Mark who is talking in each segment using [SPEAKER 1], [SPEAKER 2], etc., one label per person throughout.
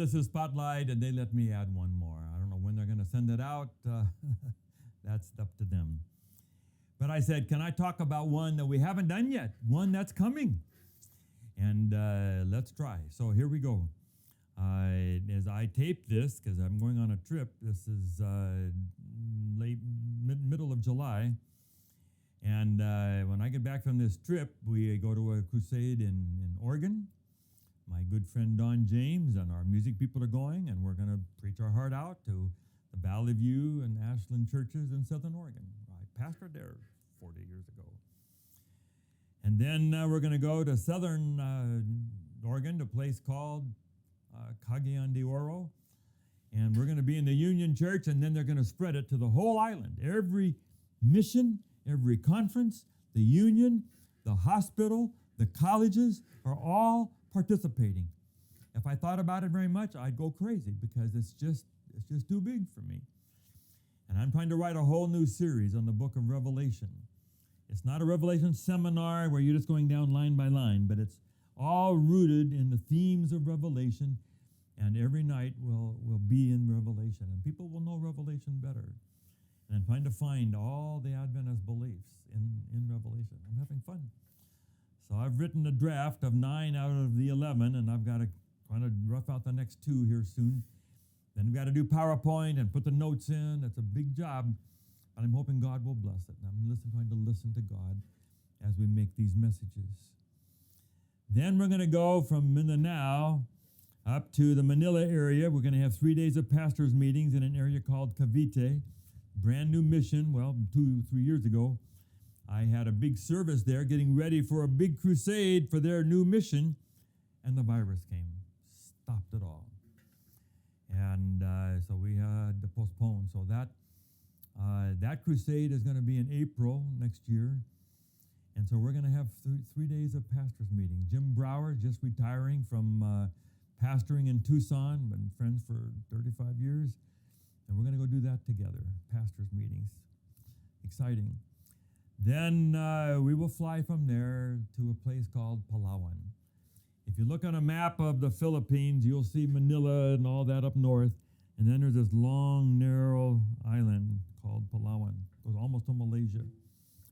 [SPEAKER 1] this is Spotlight, and they let me add one more. I don't know when they're going to send it out. That's up to them. But I said, can I talk about one that we haven't done yet? One that's coming. And let's try. So here we go. As I tape this, because I'm going on a trip, this is middle of July. And when I get back from this trip, we go to a crusade in Oregon. My good friend Don James and our music people are going, and we're going to preach our heart out to the Valley View and Ashland churches in Southern Oregon. I pastored there 40 years ago. And then we're going to go to Southern Oregon, to a place called Cagayan de Oro. And we're going to be in the Union Church, and then they're going to spread it to the whole island. Every mission, every conference, the union, the hospital, the colleges are all participating. If I thought about it very much, I'd go crazy because it's just too big for me. And I'm trying to write a whole new series on the book of Revelation. It's not a Revelation seminar where you're just going down line by line, but it's all rooted in the themes of Revelation, and every night will be in Revelation, and people will know Revelation better. And I'm trying to find all the Adventist beliefs in Revelation. I'm having fun. So I've written a draft of 9 out of the 11, and I've got to try to rough out the next 2 here soon. Then we've got to do PowerPoint and put the notes in. It's a big job, but I'm hoping God will bless it. And I'm trying to listen to God as we make these messages. Then we're going to go from Mindanao up to the Manila area. We're going to have 3 days of pastors' meetings in an area called Cavite. Brand new mission. Well, 2-3 years ago, I had a big service there getting ready for a big crusade for their new mission, and the virus came, stopped it all. And so we had to postpone. So that crusade is going to be in April next year. And so we're going to have 3 days of pastors' meetings. Jim Brower just retiring from pastoring in Tucson, been friends for 35 years. And we're going to go do that together, pastors' meetings. Exciting. Then we will fly from there to a place called Palawan. If you look on a map of the Philippines, you'll see Manila and all that up north. And then there's this long, narrow island called Palawan. It goes almost to Malaysia.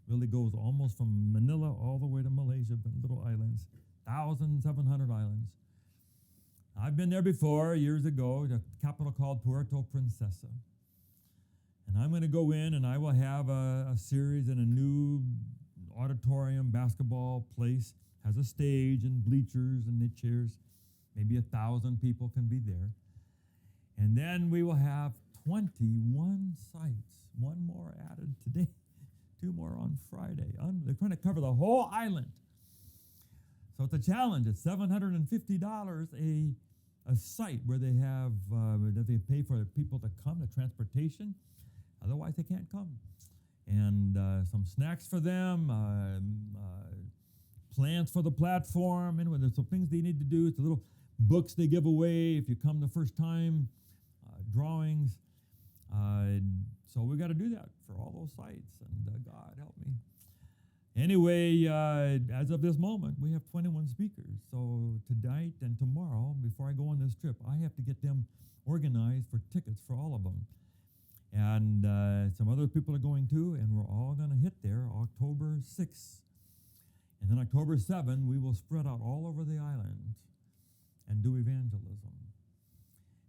[SPEAKER 1] Really goes almost from Manila all the way to Malaysia, but little islands. 1,700 islands. I've been there before, years ago, the capital called Puerto Princesa. And I'm going to go in, and I will have a series in a new auditorium, basketball place. Has a stage and bleachers and knit chairs. Maybe 1,000 people can be there. And then we will have 21 sites. 1 more added today, 2 more on Friday. They're trying to cover the whole island. So it's a challenge. It's $750 a site where they have that they pay for people to come, the transportation. Otherwise, they can't come. And some snacks for them, plans for the platform. Anyway, there's some things they need to do. It's the little books they give away if you come the first time, drawings. So we got to do that for all those sites. And God help me. Anyway, as of this moment, we have 21 speakers. So tonight and tomorrow, before I go on this trip, I have to get them organized for tickets for all of them. And some other people are going too, and we're all going to hit there October 6th. And then October 7th, we will spread out all over the island and do evangelism.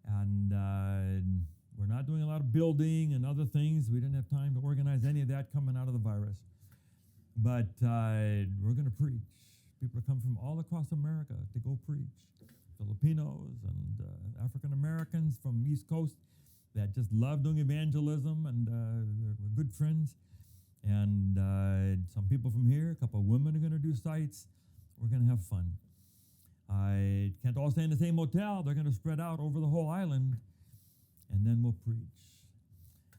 [SPEAKER 1] And we're not doing a lot of building and other things. We didn't have time to organize any of that coming out of the virus. But we're going to preach. People are coming from all across America to go preach. Filipinos and African Americans from East Coast that just love doing evangelism, and we're good friends. And some people from here, a couple of women are going to do sites. We're going to have fun. I can't all stay in the same hotel. They're going to spread out over the whole island, and then we'll preach.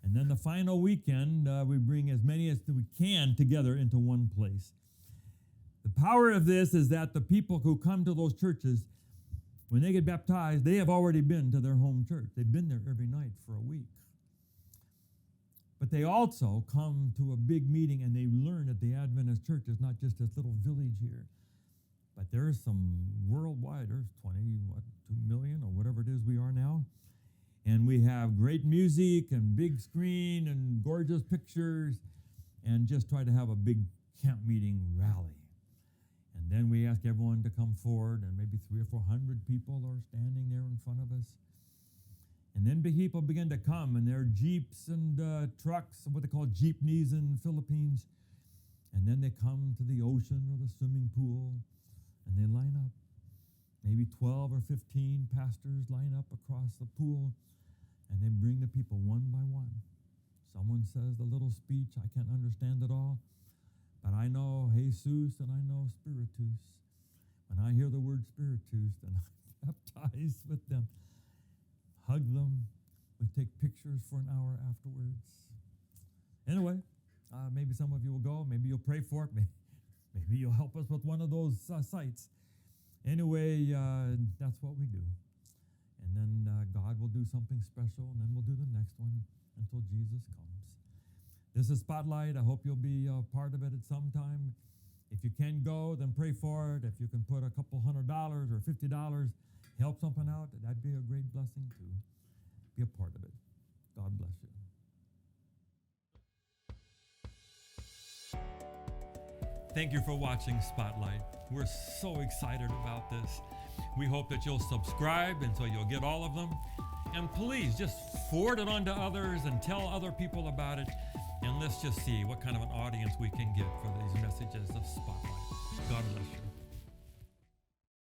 [SPEAKER 1] And then the final weekend, we bring as many as we can together into one place. The power of this is that the people who come to those churches, when they get baptized, they have already been to their home church. They've been there every night for a week. But they also come to a big meeting and they learn that the Adventist church is not just this little village here, but there's some worldwide, there's 200 2 million or whatever it is we are now. And we have great music and big screen and gorgeous pictures and just try to have a big camp meeting rally. And then we ask everyone to come forward, and maybe 300 or 400 people are standing there in front of us. And then people begin to come, and there are jeeps and trucks, what they call jeepneys in the Philippines. And then they come to the ocean or the swimming pool, and they line up. Maybe 12 or 15 pastors line up across the pool, and they bring the people one by one. Someone says the little speech, I can't understand it all, but I know Jesus and I know Spiritus. When I hear the word Spiritus, then I'm baptized with them. Hug them. We take pictures for an hour afterwards. Anyway, maybe some of you will go. Maybe you'll pray for it. Maybe you'll help us with one of those sites. Anyway, that's what we do. And then God will do something special, and then we'll do the next one until Jesus comes. This is Spotlight. I hope you'll be a part of it at some time. If you can go, then pray for it. If you can put a couple $100 or $50, help something out, that'd be a great blessing too. Be a part of it. God bless you. Thank you for watching Spotlight. We're so excited about this. We hope that you'll subscribe and so you'll get all of them. And please just forward it on to others and tell other people about it. And let's just see what kind of an audience we can get for these messages of Spotlight. God bless you.